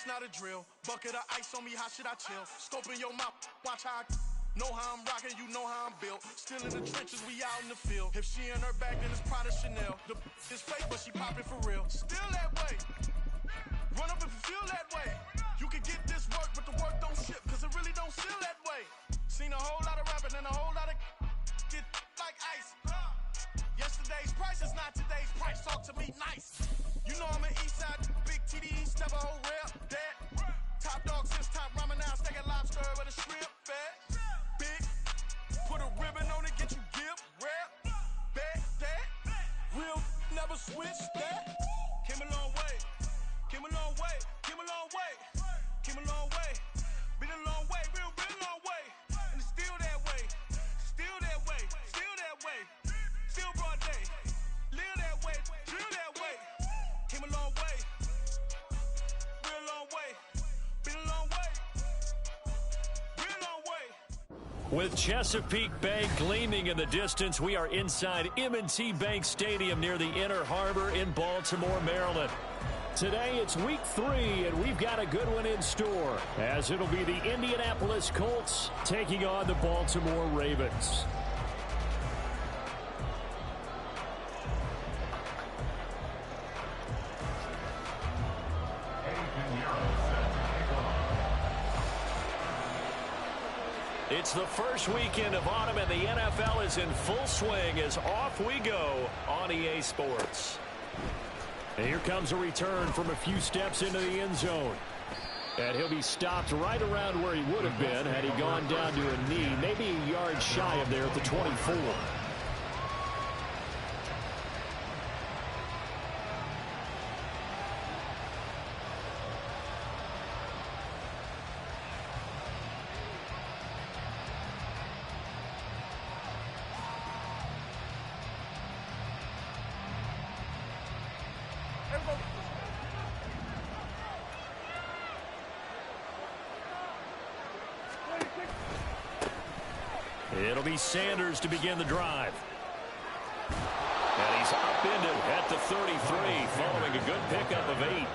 it's not a drill. Bucket of ice on me, how should I chill? Scope in your mouth, watch how I know how I'm rocking, you know how I'm built. Still in the trenches, we out in the field. If she in her bag, then it's Prada Chanel. The is fake, but she popping for real. Still that way. Run up if you feel that way. You can get this work, but the work don't ship, cause it really don't feel that way. Seen a whole lot of rapping and a whole lot of get like ice. Yesterday's price is not today's price. Talk to me nice. You know I'm an east side, big TDEs, never whole rep. That top dog since top ramen now, steak and lobster with a shrimp fat. Big, put a ribbon on it, get you give, rap, back that. Real, never switch that. Came a long way, came a long way, came a long way, came a long way. Been a long way, real long way. And it's still that way, still that way, still that way. Still broad day, live that way, drill that way. Came a long way, real long way. Been a long way, real long way. With Chesapeake Bay gleaming in the distance, we are inside M&T Bank Stadium near the Inner Harbor in Baltimore, Maryland. Today it's week 3, and we've got a good one in store, as it'll be the Indianapolis Colts taking on the Baltimore Ravens. It's the first weekend of autumn, and the NFL is in full swing as off we go on EA Sports. And here comes a return from a few steps into the end zone. And he'll be stopped right around where he would have been had he gone down to a knee, maybe a yard shy of there at the 24. It'll be Sanders to begin the drive. And he's upended at the 33, following a good pickup of 8.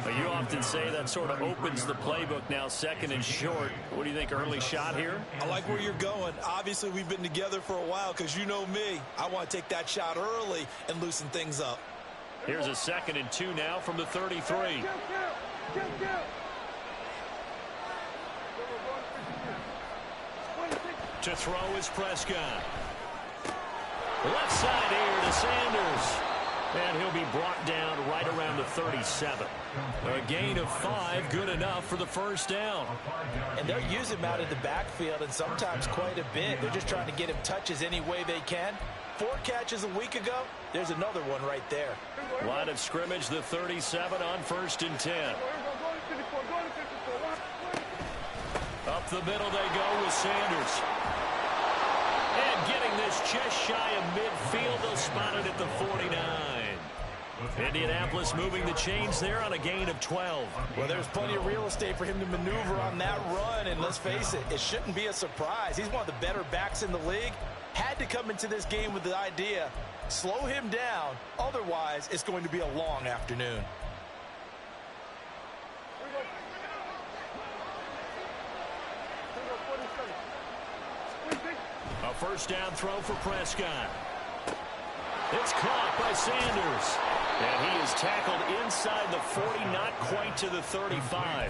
But you often say that sort of opens the playbook now, second and short. What do you think, early shot here? I like where you're going. Obviously, we've been together for a while because you know me. I want to take that shot early and loosen things up. Here's a 2nd and 2 now from the 33. To throw is Prescott. Left side here to Sanders. And he'll be brought down right around the 37. A gain of 5, good enough for the first down. And they're using him out of the backfield, and sometimes quite a bit. They're just trying to get him touches any way they can. 4 catches a week ago. There's another one right there. Line of scrimmage, the 37 on 1st and 10. Up the middle they go with Sanders. And getting this just shy of midfield, they'll spot it at the 49. Indianapolis moving the chains there on a gain of 12. Well, there's plenty of real estate for him to maneuver on that run, and let's face it, it shouldn't be a surprise. He's one of the better backs in the league. Had to come into this game with the idea, slow him down, otherwise it's going to be a long afternoon. A first down throw for Prescott. It's caught by Sanders. And he is tackled inside the 40, not quite to the 35.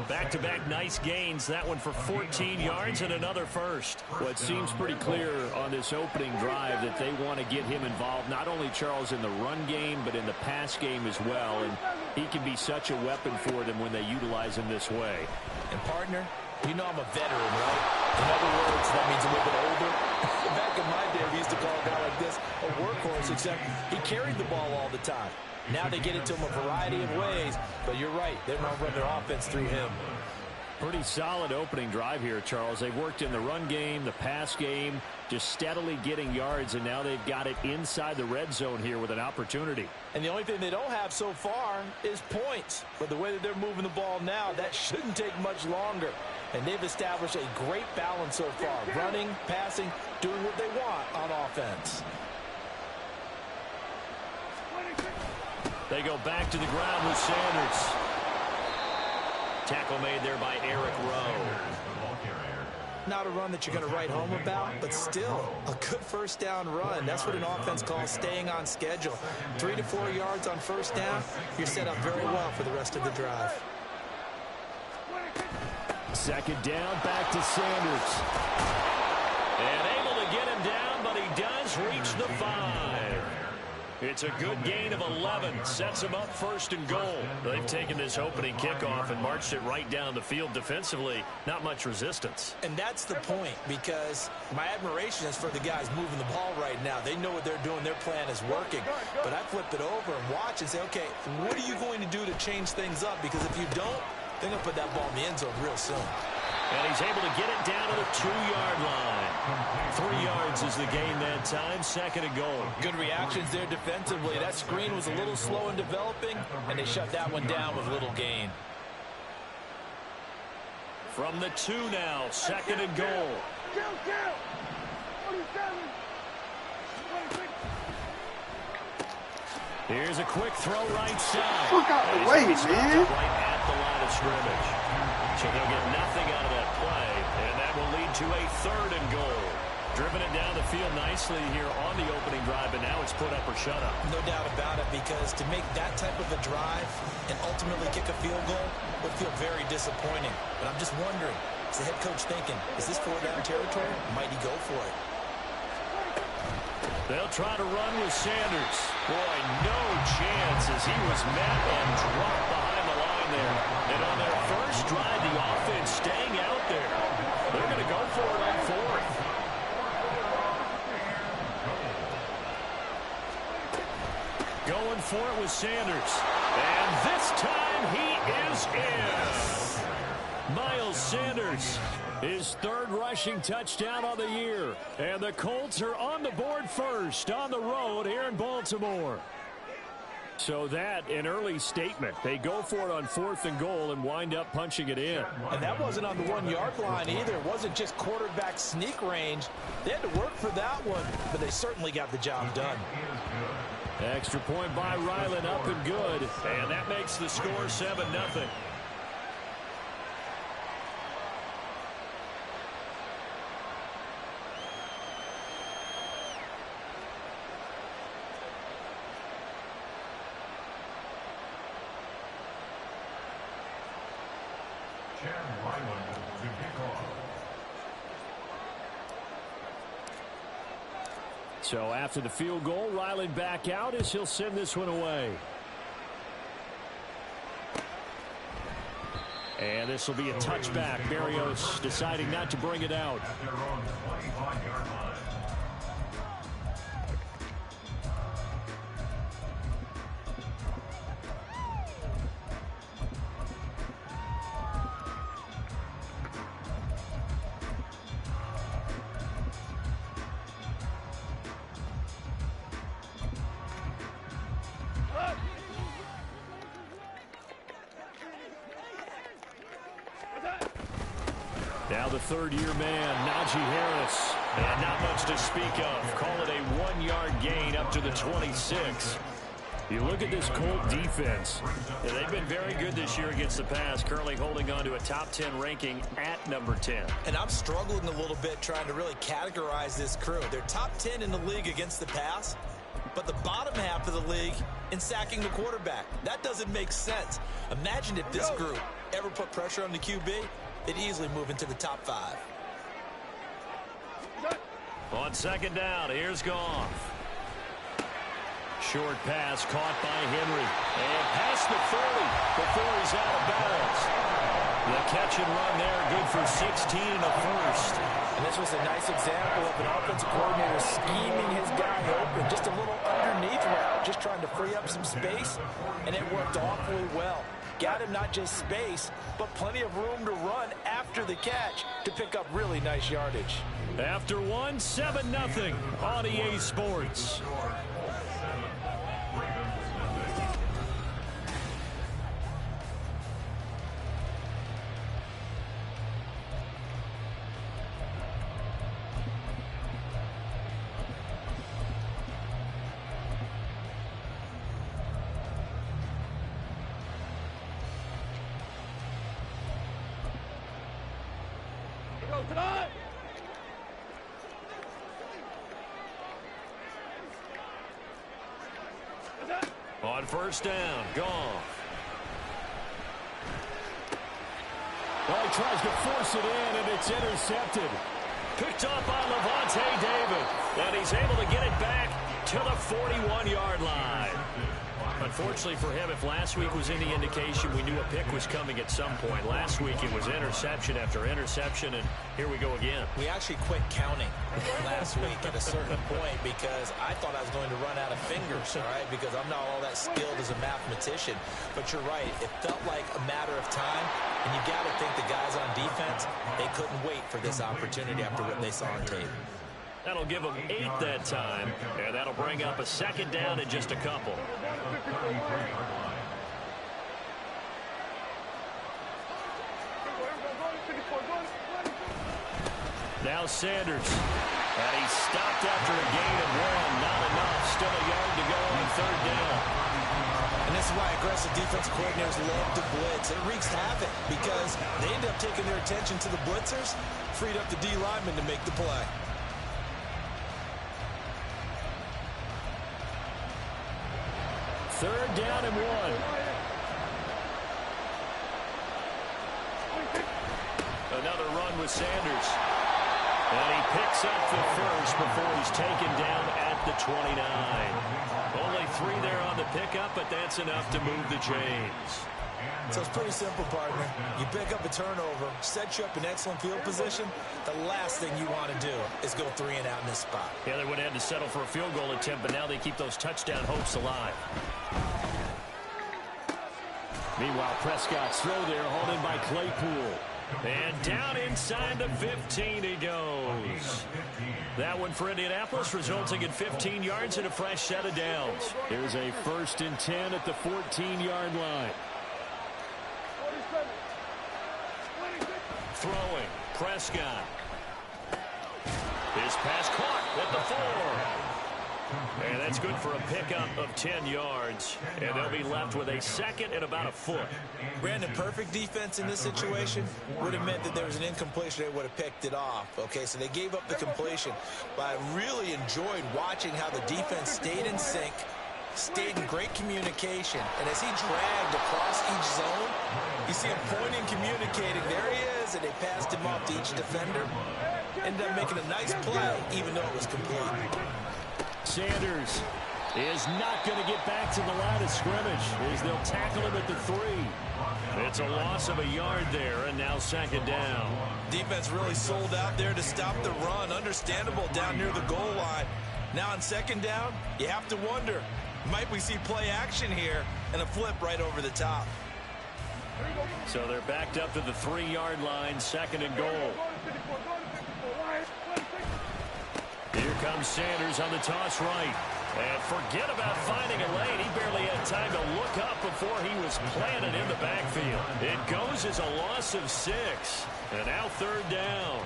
Back-to-back nice gains. That one for 14 yards and another first. Well, it seems pretty clear on this opening drive that they want to get him involved, not only, Charles, in the run game, but in the pass game as well. And he can be such a weapon for them when they utilize him this way. And, partner, you know I'm a veteran, right? In other words, that means a little bit older. Back in my day, we used to call a guy like this a workhorse, except he carried the ball all the time. Now they get it to him a variety of ways, but you're right. They're going to run their offense through him. Pretty solid opening drive here, Charles. They've worked in the run game, the pass game, just steadily getting yards, and now they've got it inside the red zone here with an opportunity. And the only thing they don't have so far is points. But the way that they're moving the ball now, that shouldn't take much longer. And they've established a great balance so far. Running, passing, doing what they want on offense. They go back to the ground with Sanders. Tackle made there by Eric Rowe. Not a run that you're going to write home about, but still a good first down run. That's what an offense calls staying on schedule. 3 to 4 yards on first down, you're set up very well for the rest of the drive. Second down, back to Sanders. And able to get him down, but he does reach the 5. It's a good gain of 11. Sets him up first and goal. They've taken this opening kickoff and marched it right down the field defensively. Not much resistance. And that's the point, because my admiration is for the guys moving the ball right now. They know what they're doing. Their plan is working. But I flip it over and watch and say, okay, what are you going to do to change things up? Because if you don't, they're going to put that ball in the end zone real soon. And he's able to get it down to the 2-yard line. 3 yards is the gain that time. Second and goal. Good reactions there defensively. That screen was a little slow in developing, and they shut that one down with little gain. From the 2 now, second and goal. Here's a quick throw right side. Look out the way, man. Right at the line of scrimmage. So they'll get nothing out of that play, and that will lead to a third and goal. Driven it down the field nicely here on the opening drive, and now it's put up or shut up. No doubt about it, because to make that type of a drive and ultimately kick a field goal would feel very disappointing. But I'm just wondering, is the head coach thinking, is this 4-down territory? Might he go for it? They'll try to run with Sanders. Boy, no chance as he was met and dropped behind the line there. And on their first drive, the offense staying out there. They're going to go for it on fourth. Going for it with Sanders. And this time he is in. Miles Sanders, his third rushing touchdown on the year. And the Colts are on the board first on the road here in Baltimore. So that, an early statement. They go for it on 4th and goal and wind up punching it in. And that wasn't on the 1-yard line either. It wasn't just quarterback sneak range. They had to work for that one, but they certainly got the job done. Extra point by Ryland, up and good. And that makes the score 7-0. So after the field goal, Ryland back out as he'll send this one away. And this will be a touchback. Berrios deciding not to bring it out. Now the third-year man, Najee Harris. And not much to speak of. Call it a 1-yard gain up to the 26. You look at this Colt defense. Yeah, they've been very good this year against the pass, currently holding on to a top 10 ranking at number 10. And I'm struggling a little bit trying to really categorize this crew. They're top 10 in the league against the pass, but the bottom half of the league in sacking the quarterback. That doesn't make sense. Imagine if this group ever put pressure on the QB, they'd easily move into the top 5. On second down, here's Goff. Short pass caught by Henry. And past the 30 before he's out of bounds. The catch and run there, good for 16 and a first. And this was a nice example of an offensive coordinator scheming his guy open. Just a little underneath route, just trying to free up some space, and it worked awfully well. Got him not just space, but plenty of room to run after the catch to pick up really nice yardage. After one, 7-0 on EA Sports. On first down, Goff. Well, he tries to force it in, and it's intercepted. Picked up by Levante David. And he's able to get it back to the 41-yard line. Unfortunately for him, if last week was any indication, we knew a pick was coming at some point. Last week it was interception after interception, and here we go again. We actually quit counting last week at a certain point because I thought I was going to run out of fingers, all right, because I'm not all that skilled as a mathematician. But you're right. It felt like a matter of time, and you got to think the guys on defense, they couldn't wait for this opportunity after what they saw on tape. That'll give them 8 that time, and that'll bring up a second down in just a couple. Now Sanders, and he's stopped after a gain of 1. Not enough. Still a yard to go on third down. And this is why aggressive defense coordinators love to blitz. It wreaks havoc because they end up taking their attention to the blitzers, freed up the D lineman to make the play. Third down and 1. Another run with Sanders. And he picks up the first before he's taken down at the 29. Only 3 there on the pickup, but that's enough to move the chains. So it's pretty simple, partner. You pick up a turnover, set you up in excellent field position. The last thing you want to do is go 3 and out in this spot. Yeah, they would have had to settle for a field goal attempt, but now they keep those touchdown hopes alive. Meanwhile, Prescott's throw there, hauled in by Claypool. And down inside the 15 he goes. That one for Indianapolis, resulting in 15 yards and a fresh set of downs. There's a 1st and 10 at the 14-yard line. Throwing, Prescott. His pass caught at the 4. And that's good for a pickup of 10 yards. And they'll be left with a second and about a foot. Brandon, perfect defense in this situation would have meant that there was an incompletion. They would have picked it off. Okay, so they gave up the completion. But I really enjoyed watching how the defense stayed in sync, stayed in great communication. And as he dragged across each zone, you see him pointing, communicating. There he is, and they passed him off to each defender. Ended up making a nice play, even though it was complete. Sanders is not going to get back to the line of scrimmage as they'll tackle him at the 3. It's a loss of a yard there, and now second down. Defense really sold out there to stop the run. Understandable down near the goal line. Now on second down, you have to wonder, might we see play action here and a flip right over the top? So they're backed up to the 3-yard line, second and goal. Here comes Sanders on the toss right. And forget about finding a lane. He barely had time to look up before he was planted in the backfield. It goes as a loss of 6. And now third down.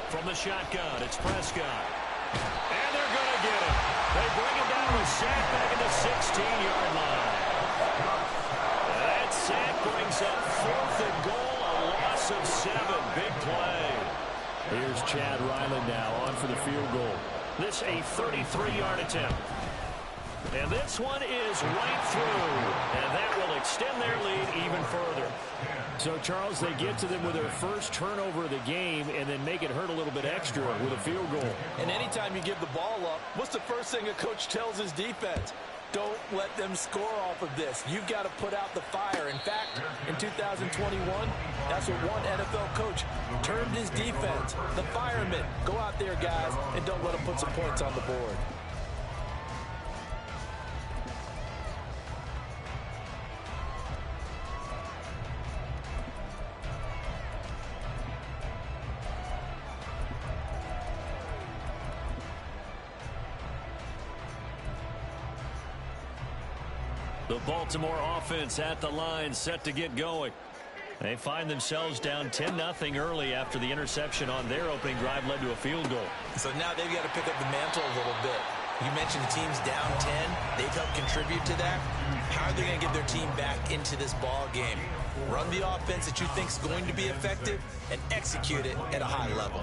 From the shotgun, it's Prescott. And they're going to get him. They bring him down with sack back at the 16-yard line. That sack brings up 4th and goal, a loss of 7. Big play. Here's Chad Ryland now on for the field goal. This a 33-yard attempt. And this one is right through. And that will extend their lead even further. So, Charles, they get to them with their first turnover of the game and then make it hurt a little bit extra with a field goal. And anytime you give the ball up, what's the first thing a coach tells his defense? Don't let them score off of this. You've got to put out the fire. In fact, in 2021, that's what one NFL coach termed his defense. The firemen. Go out there, guys, and don't let them put some points on the board. The Baltimore offense at the line, set to get going. They find themselves down 10-0 early after the interception on their opening drive led to a field goal. So now they've got to pick up the mantle a little bit. You mentioned the team's down 10. They've helped contribute to that. How are they going to get their team back into this ball game? Run the offense that you think is going to be effective and execute it at a high level.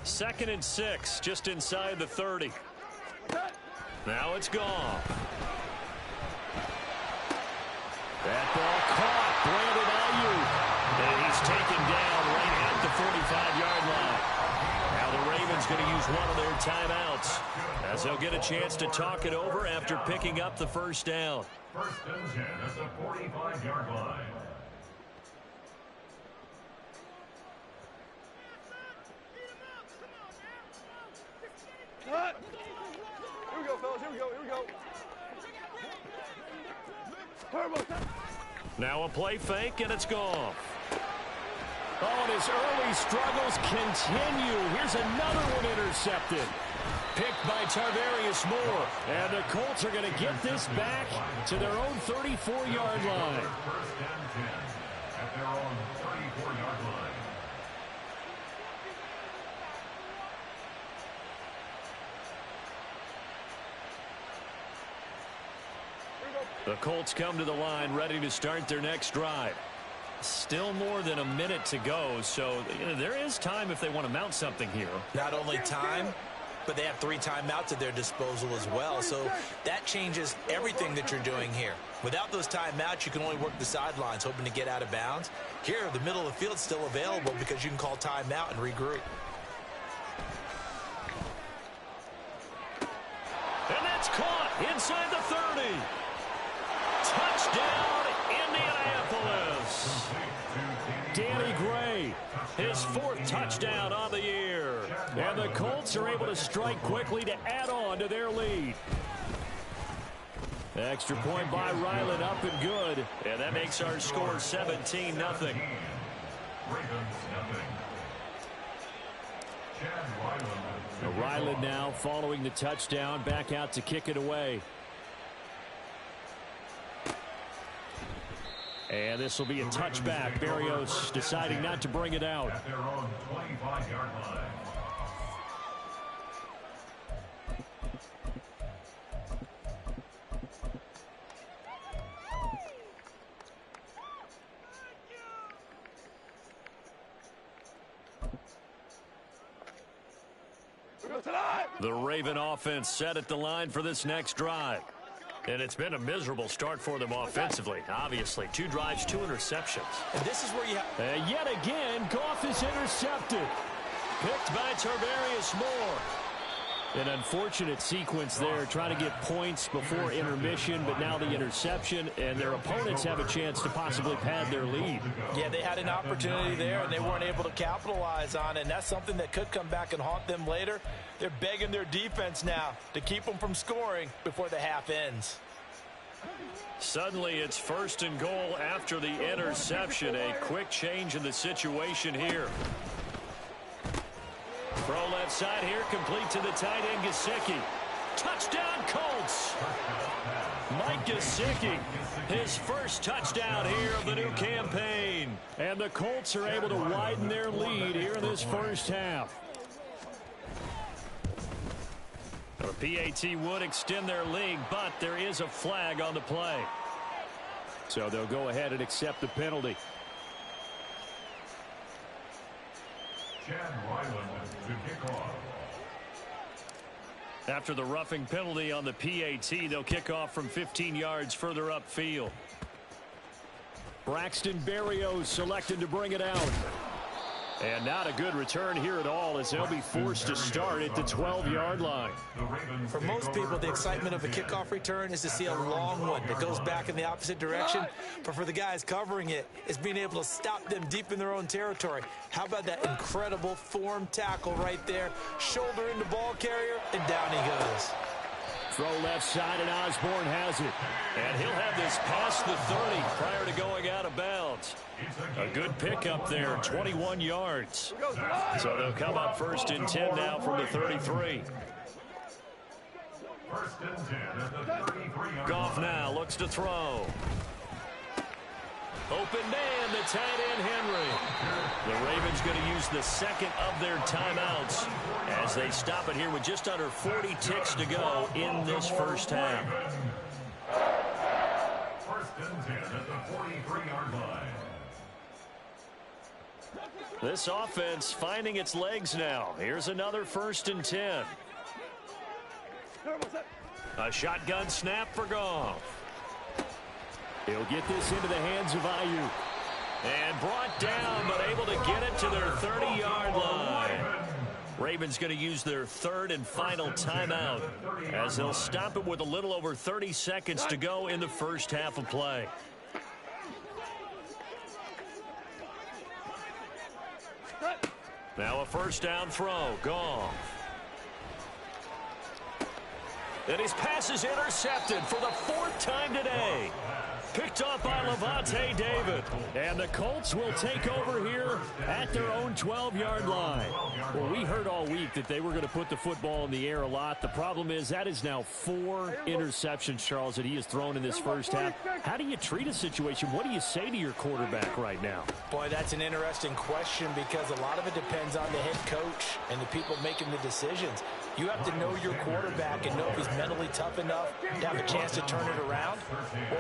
2nd and 6, just inside the 30. Now it's gone. That ball caught. Brandon Ayuk. And he's taken down right at the 45-yard line. Now the Ravens going to use one of their timeouts as they'll get a chance to talk it over after picking up the first down. 1st and 10 at the 45-yard line. Here we go, fellas. Here we go. Now a play fake, and it's gone. Oh, and his early struggles continue. Here's another one intercepted. Picked by Tarvarius Moore. And the Colts are going to get this back to their own 34-yard line. 1st and 10 at their own 34-yard line. The Colts come to the line ready to start their next drive. Still more than a minute to go, so there is time if they want to mount something here. Not only time, but they have 3 timeouts at their disposal as well. So that changes everything that you're doing here. Without those timeouts, you can only work the sidelines, hoping to get out of bounds. Here, the middle of the field is still available because you can call timeout and regroup. And that's caught inside the 30. Touchdown, Indianapolis. Danny Gray, his 4th touchdown on the year. And the Colts are able to strike quickly to add on to their lead. Extra point by Ryland, up and good. And that makes our score 17-0. Ryland now following the touchdown, back out to kick it away. And this will be a touchback. Berrios deciding not to bring it out. At their own 25-yard line. The Raven offense set at the line for this next drive. And it's been a miserable start for them offensively. Obviously, 2 drives, 2 interceptions. And this is where you have... Yet again, Goff is intercepted. Picked by Tarvarius Moore. An unfortunate sequence there, trying to get points before intermission, but now the interception, and their opponents have a chance to possibly pad their lead. Yeah, they had an opportunity there, and they weren't able to capitalize on it, and that's something that could come back and haunt them later. They're begging their defense now to keep them from scoring before the half ends. Suddenly, it's 1st and goal after the interception. A quick change in the situation here. Throw left side here, complete to the tight end, Gesicki. Touchdown, Colts! Mike Gesicki, his 1st touchdown here of the new campaign. And the Colts are able to widen their lead here in this first half. The PAT would extend their lead, but there is a flag on the play. So they'll go ahead and accept the penalty. Chad Ryland to kick off. After the roughing penalty on the PAT, they'll kick off from 15 yards further upfield. Braxton Berrios selected to bring it out. And not a good return here at all, as they'll be forced to start at the 12-yard line. For most people, the excitement of a kickoff return is to see a long one that goes back in the opposite direction. But for the guys covering it, it's being able to stop them deep in their own territory. How about that incredible form tackle right there? Shoulder in the ball carrier, and down he goes. Throw left side, and Osborne has it. And he'll have this past the 30 prior to going out of bounds. A good pickup there, 21 yards. So they'll come up 1st and 10 now from the 33. Goff now looks to throw. Open man, the tight end, Henry. The Ravens going to use the second of their timeouts as they stop it here with just under 40 ticks to go in this first half. First and 10 at the 43-yard line. This offense finding its legs now. Here's another 1st and 10. A shotgun snap for Goff. He'll get this into the hands of Ayuk. And brought down, but able to get it to their 30-yard line. Ravens going to use their third and final timeout as they'll stop it with a little over 30 seconds to go in the first half of play. Now a first down throw. Goff. And his pass is intercepted for the 4th time today. Picked off by Levante David. And the Colts will take over here at their own 12-yard line. Well, we heard all week that they were going to put the football in the air a lot. The problem is that is now 4 interceptions, Charles, that he has thrown in this first half. How do you treat a situation? What do you say to your quarterback right now? Boy, that's an interesting question because a lot of it depends on the head coach and the people making the decisions. You have to know your quarterback and know if he's mentally tough enough to have a chance to turn it around.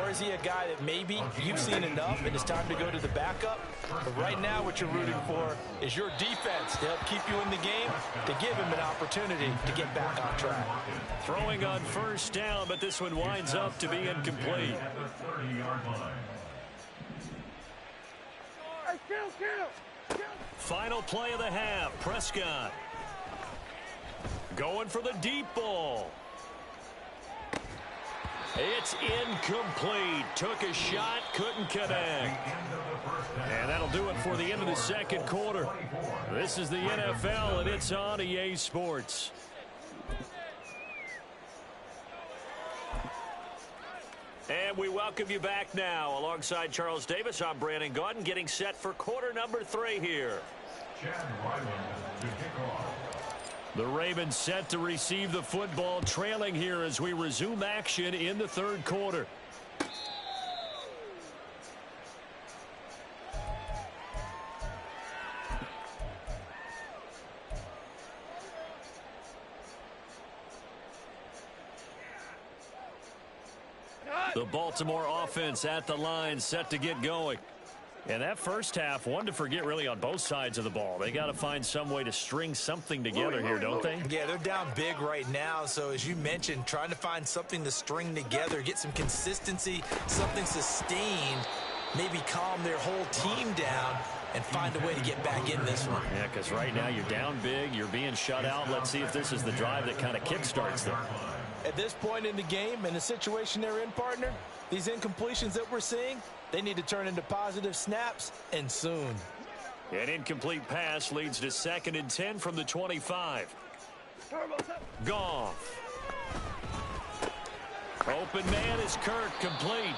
Or is he a guy that maybe you've seen enough and it's time to go to the backup? But right now what you're rooting for is your defense to help keep you in the game, to give him an opportunity to get back on track. Throwing on first down, but this one winds up to be incomplete. Final play of the half. Prescott going for the deep ball. It's incomplete. Took a shot, couldn't connect. And that'll do it for the end of the second quarter. This is the NFL, and it's on EA Sports. And we welcome you back now. Alongside Charles Davis, I'm Brandon Gaudin, getting set for quarter number 3 here. The Ravens set to receive the football, trailing here as we resume action in the third quarter. The Baltimore offense at the line, set to get going. And that first half, one to forget really on both sides of the ball. They got to find some way to string something together here, don't they? Yeah, they're down big right now. So as you mentioned, trying to find something to string together, get some consistency, something sustained, maybe calm their whole team down and find a way to get back in this one. Yeah, because right now you're down big, you're being shut out. Let's see if this is the drive that kind of kickstarts them. At this point in the game, in the situation they're in, partner, these incompletions that we're seeing, they need to turn into positive snaps, and soon. An incomplete pass leads to 2nd and 10 from the 25. Goff. Open man is Kirk, complete.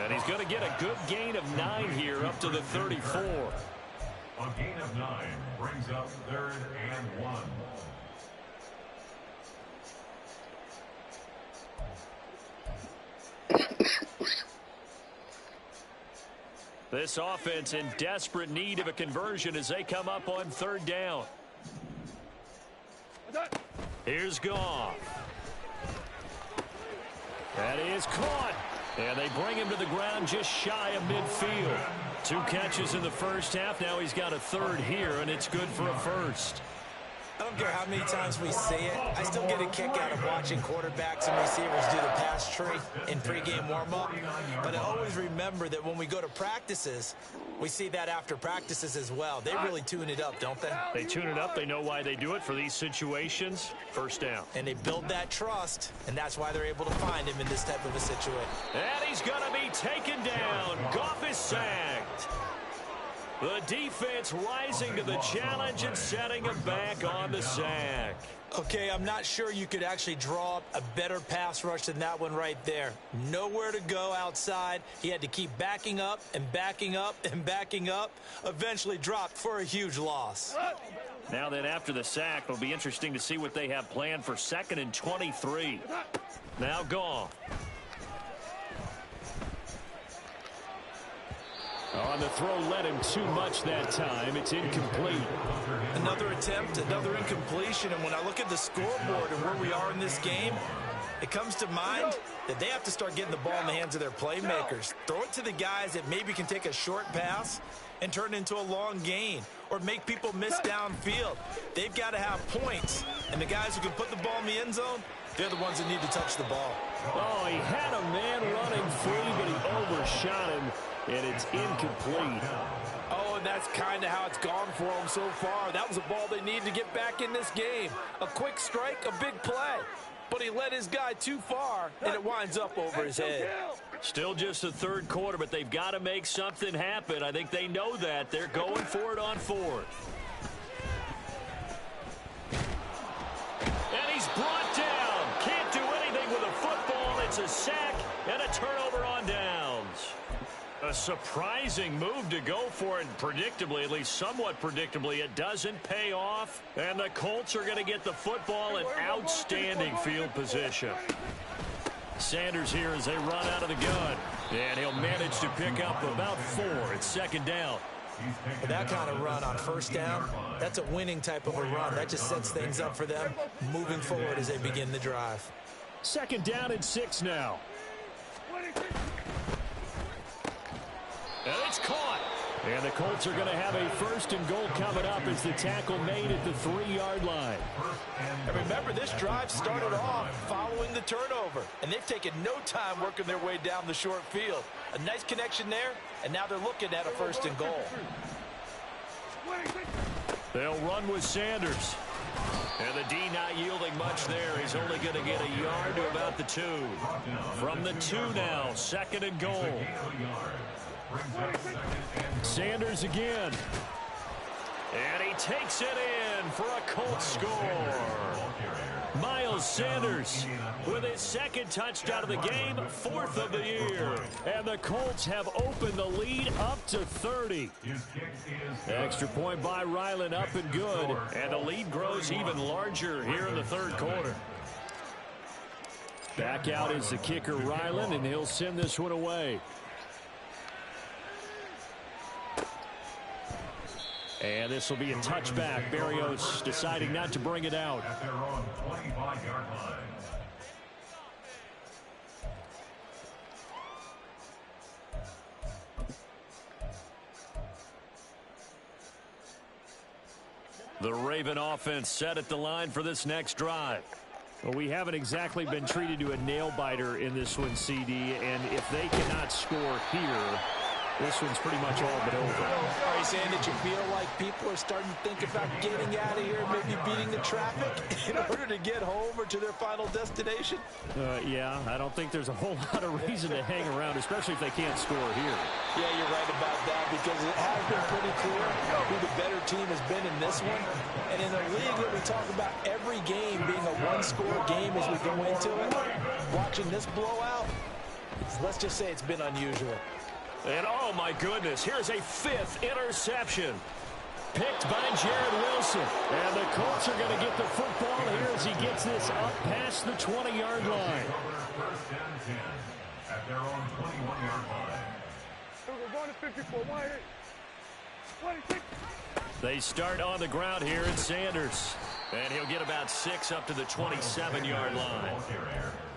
And he's going to get a good gain of 9 here up to the 34. A gain of 9 brings up 3rd and 1. This offense in desperate need of a conversion as they come up on 3rd down. Here's Goff. That is caught. And they bring him to the ground just shy of midfield. 2 catches in the first half. Now he's got a 3rd here, and it's good for a first. I don't care how many times we say it, I still get a kick out of watching quarterbacks and receivers do the pass tree in pregame warm-up. But I always remember that when we go to practices, we see that after practices as well. They really tune it up, don't they? They tune it up. They know why they do it for these situations. First down. And they build that trust, and that's why they're able to find him in this type of a situation. And he's going to be taken down. Goff is sacked. The defense rising to the challenge and setting him back on the sack. Okay, I'm not sure you could actually draw up a better pass rush than that one right there. Nowhere to go outside. He had to keep backing up and backing up and backing up. Eventually dropped for a huge loss. Now then, after the sack, it'll be interesting to see what they have planned for 2nd and 23. Now Goff. On the throw, led him too much that time. It's incomplete. Another attempt, another incompletion. And when I look at the scoreboard and where we are in this game, it comes to mind that they have to start getting the ball in the hands of their playmakers. Throw it to the guys that maybe can take a short pass and turn it into a long gain or make people miss downfield. They've got to have points. And the guys who can put the ball in the end zone, they're the ones that need to touch the ball. Oh, he had a man running free, but he overshot him, and it's incomplete. Oh, and that's kind of how it's gone for them so far. That was a ball they need to get back in this game. A quick strike, a big play. But he led his guy too far, and it winds up over his head. Still just the third quarter, but they've got to make something happen. I think they know that. They're going for it on 4th. And he's brought down. Can't do anything with a football. It's a sack and a turnover on downs. A surprising move to go for it, predictably, at least somewhat predictably, it doesn't pay off. And the Colts are going to get the football in outstanding field position. Sanders here as they run out of the gun. And he'll manage to pick up about 4. It's 2nd down. With that kind of run on 1st down, that's a winning type of a run. That just sets things up for them moving forward as they begin the drive. 2nd down and 6 now. And it's caught. And the Colts are going to have a 1st and goal coming up as the tackle made at the 3-yard line. And remember, this drive started off following the turnover. And they've taken no time working their way down the short field. A nice connection there, and now they're looking at a 1st and goal. They'll run with Sanders. And the D not yielding much there. He's only going to get a yard to about the 2. From the 2 now, 2nd and goal. Sanders again. And he takes it in for a Colts score. Miles Sanders with his 2nd touchdown of the game, 4th of the year. And the Colts have opened the lead up to 30. Extra point by Ryland up and good. And the lead grows even larger here in the 3rd quarter. Back out is the kicker Ryland, and he'll send this one away. And this will be a touchback. Berrios deciding not to bring it out. At their own 25-yard line. The Raven offense set at the line for this next drive. Well, we haven't exactly been treated to a nail-biter in this one, CD, and if they cannot score here, this one's pretty much all but over. Are you saying that you feel like people are starting to think about getting out of here, maybe beating the traffic in order to get home or to their final destination? Yeah, I don't think there's a whole lot of reason to hang around, especially if they can't score here. Yeah, you're right about that, because it has been pretty clear who the better team has been in this one. And in a league that we talk about every game being a one-score game as we go into it, watching this blowout, let's just say it's been unusual. And oh my goodness, here's a 5th interception. Picked by Jared Wilson. And the Colts are going to get the football here as he gets this up past the 20-yard line. 1st and 10 at their own 21-yard line. We're going to 54. 26. They start on the ground here at Sanders. And he'll get about 6 up to the 27-yard line.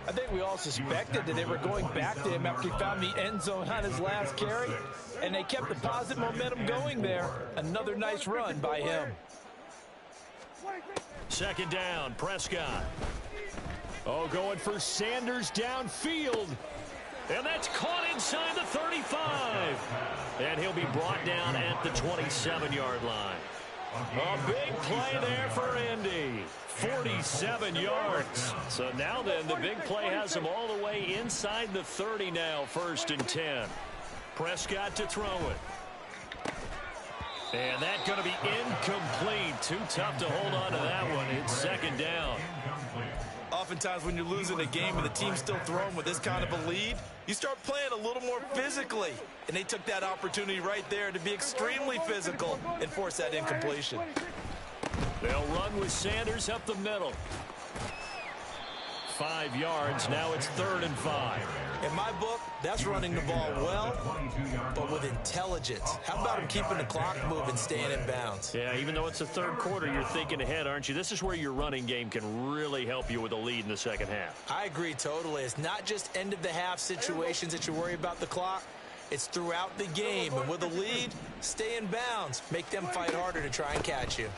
I think we all suspected that they were going back to him after he found the end zone on his last carry, and they kept the positive momentum going there. Another nice run by him. 2nd down, Prescott. Oh, going for Sanders downfield. And that's caught inside the 35. And he'll be brought down at the 27-yard line. A big play there for Indy. 47 yards. So now then, the big play has him all the way inside the 30 now, 1st and 10. Prescott to throw it. And that's going to be incomplete. Too tough to hold on to that one. It's second down. Oftentimes when you're losing a game and the team's still throwing with this kind of a lead, you start playing a little more physically. And they took that opportunity right there to be extremely physical and force that incompletion. They'll run with Sanders up the middle. 5 yards. Now it's 3rd and 5. In my book, that's running the ball well, but with intelligence. How about him keeping the clock moving, staying in bounds? Yeah, even though it's the third quarter, you're thinking ahead, aren't you? This is where your running game can really help you with a lead in the second half. I agree totally. It's not just end-of-the-half situations that you worry about the clock. It's throughout the game. And with a lead, stay in bounds. Make them fight harder to try and catch you.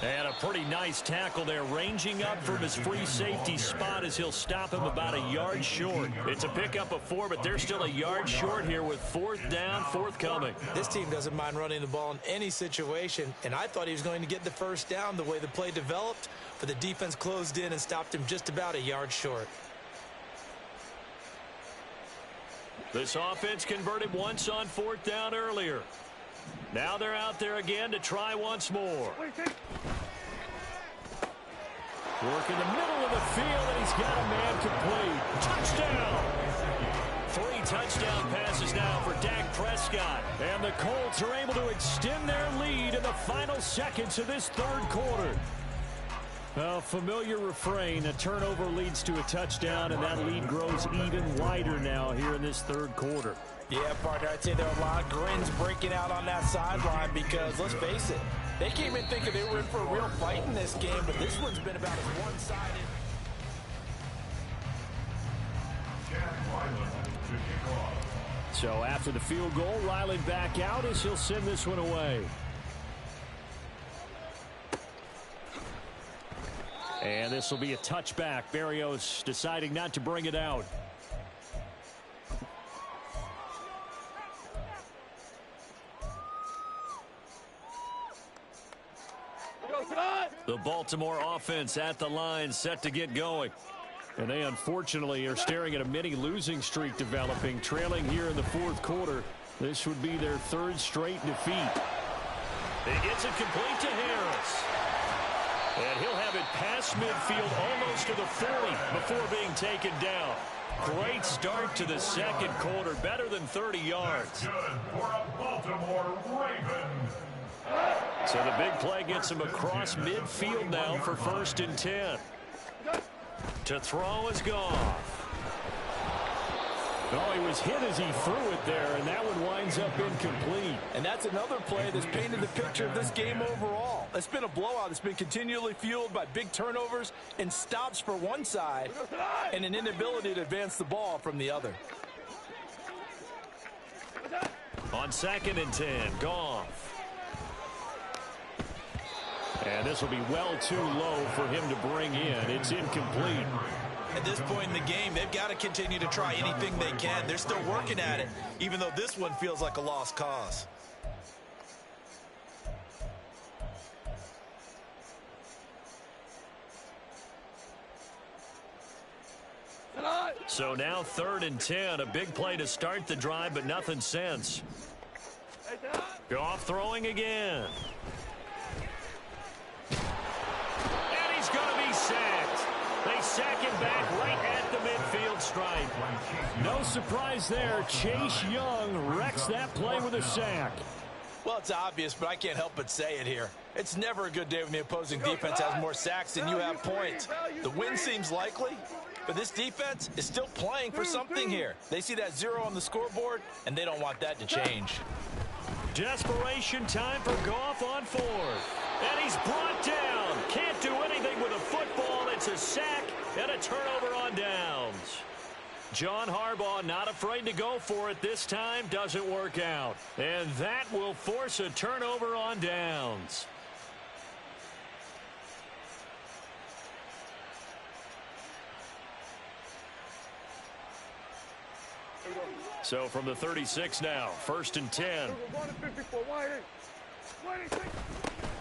And a pretty nice tackle there, ranging up from his free safety spot as he'll stop him about a yard short. It's a pickup of 4, but they're still a yard short here with 4th down, forthcoming. This team doesn't mind running the ball in any situation, and I thought he was going to get the first down the way the play developed, but the defense closed in and stopped him just about a yard short. This offense converted once on 4th down earlier. Now they're out there again to try once more. Work in the middle of the field, and he's got a man complete. Touchdown! 3 touchdown passes now for Dak Prescott. And the Colts are able to extend their lead in the final seconds of this third quarter. A familiar refrain, a turnover leads to a touchdown, and that lead grows even wider now here in this third quarter. Yeah, partner, I'd say there are a lot of grins breaking out on that sideline because, let's face it, they came in thinking they were in for a real fight in this game, but this one's been about as one-sided. So after the field goal, Riley back out as he'll send this one away. And this will be a touchback. Berrios deciding not to bring it out. The Baltimore offense at the line, set to get going. And they unfortunately are staring at a mini losing streak developing, trailing here in the 4th quarter. This would be their 3rd straight defeat. He gets it complete to Harris. And he'll have it past midfield almost to the 40 before being taken down. Great start to the second quarter, better than 30 yards. Good for a Baltimore Raven. So the big play gets him across midfield now for 1st and 10. To throw is Goff. Oh, he was hit as he threw it there, and that one winds up incomplete. And that's another play that's painted the picture of this game overall. It's been a blowout. It's been continually fueled by big turnovers and stops for one side and an inability to advance the ball from the other. On 2nd and 10, Goff. And this will be well too low for him to bring in. It's incomplete. At this point in the game, they've got to continue to try anything they can. They're still working at it, even though this one feels like a lost cause. So now 3rd and 10, a big play to start the drive, but nothing since. Goff throwing again. And he's going to be sacked. They sack him back right at the midfield stripe. No surprise there. Chase Young wrecks that play with a sack. Well, it's obvious, but I can't help but say it here. It's never a good day when the opposing defense has more sacks than you have points. The win seems likely, but this defense is still playing for something here. They see that 0 on the scoreboard, and they don't want that to change. Desperation time for Goff on 4th. And he's brought down. Can't do anything with a football. It's a sack and a turnover on downs. John Harbaugh not afraid to go for it this time. Doesn't work out. And that will force a turnover on downs. So from the 36 now, 1st and 10.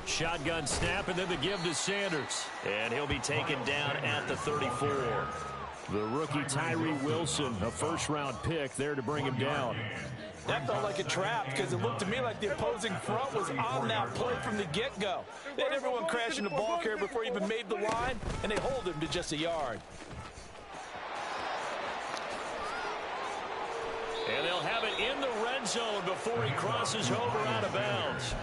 Shotgun snap, and then the give to Sanders. And he'll be taken down at the 34. The rookie Tyree Wilson, a first-round pick, there to bring him down. That felt like a trap because it looked to me like the opposing front was on that play from the get-go. They had everyone crashing the ball carrier before he even made the line, and they hold him to just a yard. And they'll have it in the red zone before he crosses over out of bounds.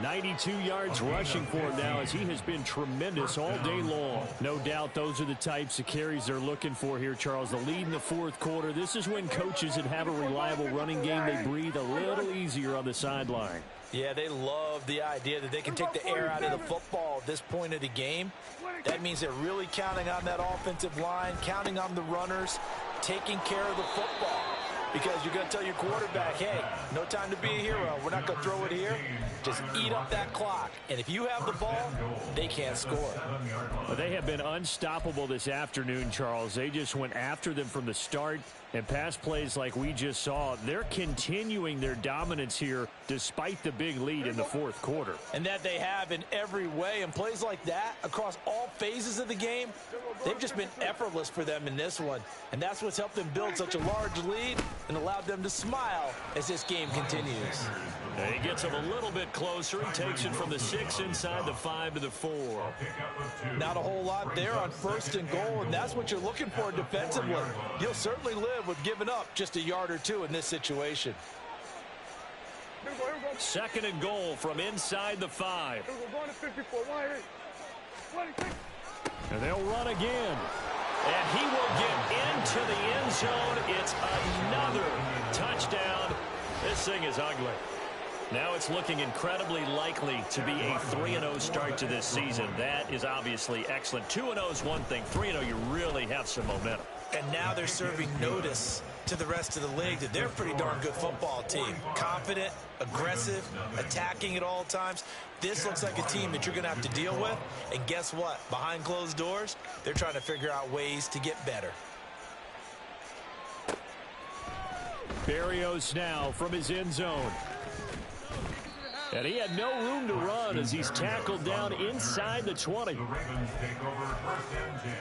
92 yards rushing for him now as he has been tremendous all day long. No doubt those are the types of carries they're looking for here, Charles. The lead in the fourth quarter. This is when coaches that have a reliable running game, they breathe a little easier on the sideline. Yeah, they love the idea that they can take the air out of the football at this point of the game. That means they're really counting on that offensive line, counting on the runners, taking care of the football. Because you're going to tell your quarterback, hey, no time to be a hero. We're not going to throw it here. Just eat up that clock. And if you have the ball, they can't score. Well, they have been unstoppable this afternoon, Charles. They just went after them from the start. And pass plays like we just saw, they're continuing their dominance here despite the big lead in the fourth quarter. And that they have in every way. And plays like that across all phases of the game, they've just been effortless for them in this one. And that's what's helped them build such a large lead and allowed them to smile as this game continues. And he gets him a little bit closer. He takes it from the 6 inside the 5 to the 4. Not a whole lot there on 1st and goal, and that's what you're looking for defensively. You'll certainly live with giving up just a yard or two in this situation. 2nd and goal from inside the 5. And they'll run again. And he will get into the end zone. It's another touchdown. This thing is ugly. Now it's looking incredibly likely to be a 3-0 start to this season. That is obviously excellent. 2-0 is one thing. 3-0, you really have some momentum. And now they're serving notice to the rest of the league that they're a pretty darn good football team. Confident, aggressive, attacking at all times. This looks like a team that you're going to have to deal with. And guess what? Behind closed doors, they're trying to figure out ways to get better. Berrios now from his end zone. And he had no room to run as he's tackled down inside the 20. The Ravens take over 1st and 10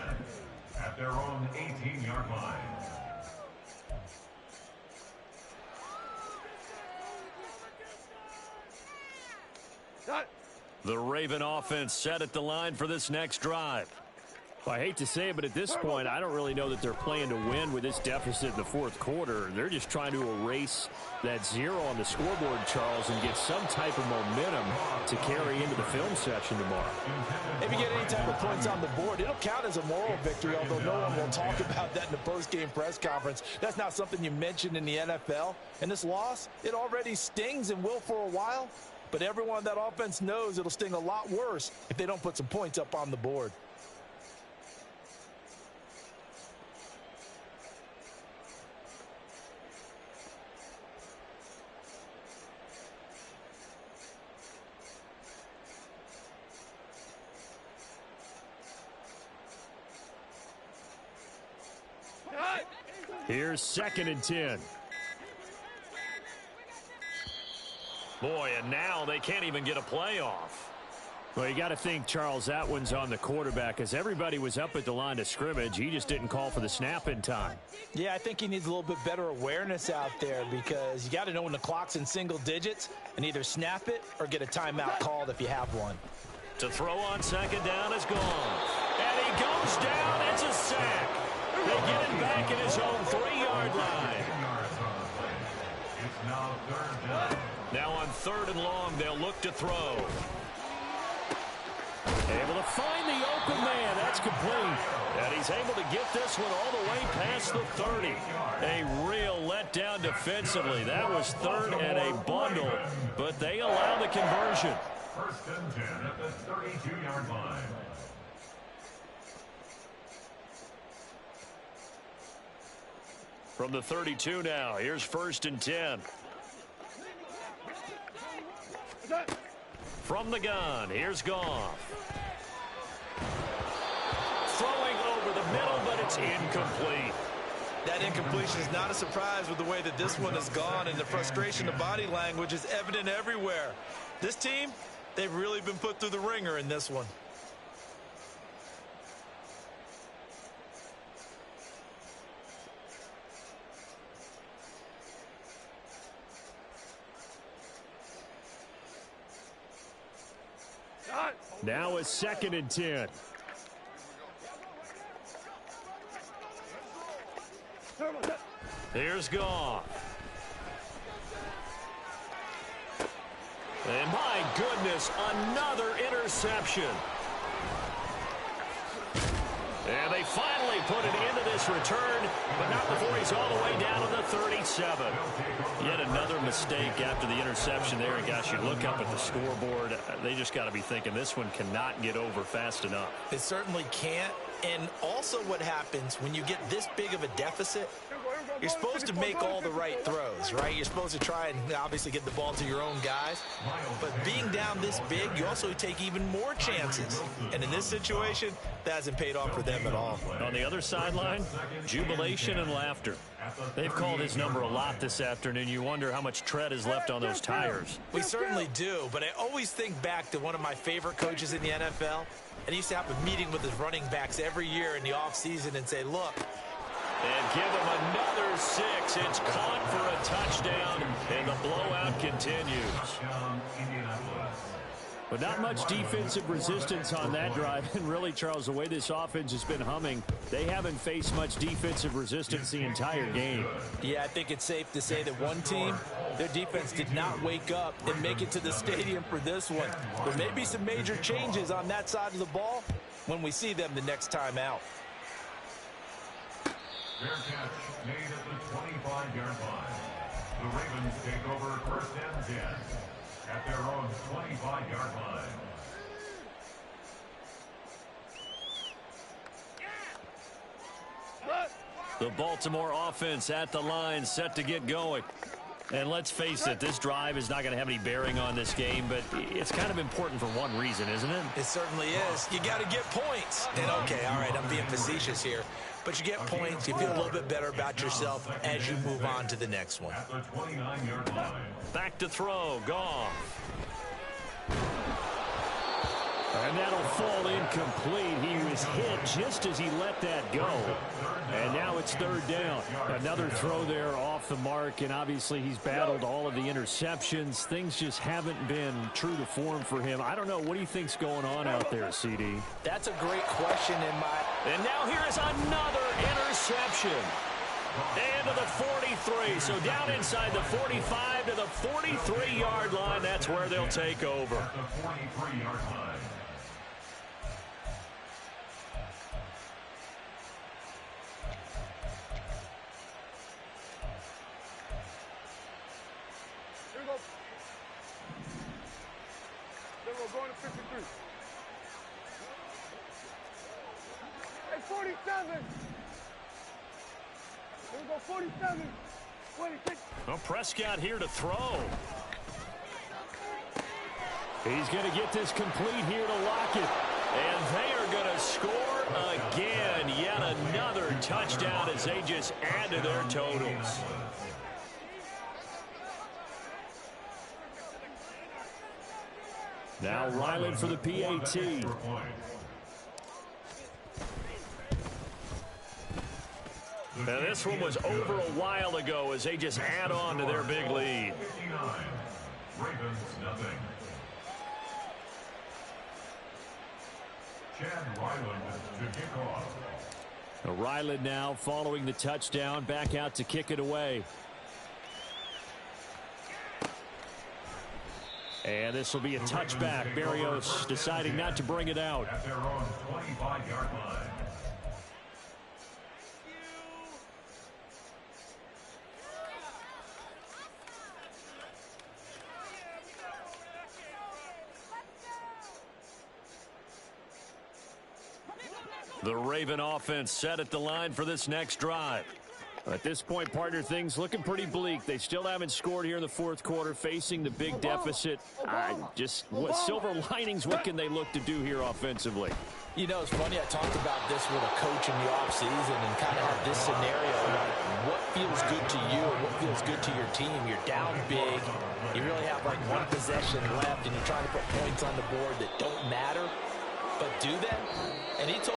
at their own 18-yard line. The Raven offense set at the line for this next drive. Well, I hate to say it, but at this point, I don't really know that they're playing to win with this deficit in the fourth quarter. They're just trying to erase that 0 on the scoreboard, Charles, and get some type of momentum to carry into the film session tomorrow. If you get any type of points on the board, it'll count as a moral victory, although no one will talk about that in the post-game press conference. That's not something you mention in the NFL. And this loss, it already stings and will for a while, but everyone on that offense knows it'll sting a lot worse if they don't put some points up on the board. Here's 2nd and 10. Boy, and now they can't even get a play off. Well, you got to think, Charles, that one's on the quarterback as everybody was up at the line of scrimmage. He just didn't call for the snap in time. Yeah, I think he needs a little bit better awareness out there because you got to know when the clock's in single digits and either snap it or get a timeout called if you have one. To throw on 2nd down is gone. And he goes down. It's a sack. They get it back in his own 3-yard line. It's now 3rd down. Now on 3rd and long, they'll look to throw. Able to find the open man. That's complete. And he's able to get this one all the way past the 30. A real letdown defensively. That was 3rd and a bundle, but they allow the conversion. 1st and 10 at the 32-yard line. From the 32 now, here's 1st and 10. From the gun, here's Goff. Throwing over the middle, but it's incomplete. That incompletion is not a surprise with the way that this one has gone, and the frustration of body language is evident everywhere. This team, they've really been put through the ringer in this one. Now a 2nd and 10. Here's Goff. And my goodness, another interception. And they finally put it into this return, but not before he's all the way down to the 37. Yet another mistake after the interception there. And gosh, you look up at the scoreboard, they just got to be thinking this one cannot get over fast enough. It certainly can't. And also what happens when you get this big of a deficit, you're supposed to make all the right throws, right? You're supposed to try and obviously get the ball to your own guys. But being down this big, you also take even more chances. And in this situation, that hasn't paid off for them at all. On the other sideline, jubilation and laughter. They've called his number a lot this afternoon. You wonder how much tread is left on those tires. We certainly do, but I always think back to one of my favorite coaches in the NFL. And he used to have a meeting with his running backs every year in the offseason and say, look. And give him another 6. It's caught for a touchdown, and the blowout continues. But not much defensive resistance on that drive. And really, Charles, the way this offense has been humming, they haven't faced much defensive resistance the entire game. Yeah, I think it's safe to say that one team, their defense did not wake up and make it to the stadium for this one. There may be some major changes on that side of the ball when we see them the next time out. Fair catch made at the 25-yard line. The Ravens take over 1st and 10 at their own 25-yard line. The Baltimore offense at the line, set to get going. And let's face it, this drive is not going to have any bearing on this game, but it's kind of important for one reason, isn't it? It certainly is. You got to get points. And okay, all right, I'm being facetious here. But you get points, you feel a little bit better about yourself as you move on to the next one. At the 29-yard line. Back to throw, Goff. And that'll fall incomplete. He was hit just as he let that go. And now it's 3rd down. Another throw there off the mark, and obviously he's battled all of the interceptions. Things just haven't been true to form for him. I don't know. What do you think's going on out there, CD? That's a great question in my... And now here is another interception. And to the 43. So down inside the 45 to the 43-yard line. That's where they'll take over. At the 43-yard line. Going to 53. Hey, 47. Here we go, 47. 26. Well, Prescott here to throw. He's going to get this complete here to lock it. And they are going to score again. Yet another touchdown as they just add to their totals. Now Ryland for the PAT. Now this one was over a while ago as they just add on to their big lead. 59. Ravens nothing. Chad Ryland to kick off. Ryland now following the touchdown, back out to kick it away. And this will be a touchback. Barrios deciding not to bring it out. At their own 25-yard line. The Raven offense set at the line for this next drive. At this point, partner, things looking pretty bleak. They still haven't scored here in the 4th quarter, facing the big deficit. What silver linings, what can they look to do here offensively? You know, it's funny, I talked about this with a coach in the offseason and kind of had this scenario. What feels good to you and what feels good to your team? You're down big. You really have like one possession left, and you're trying to put points on the board that don't matter. But do that? And he told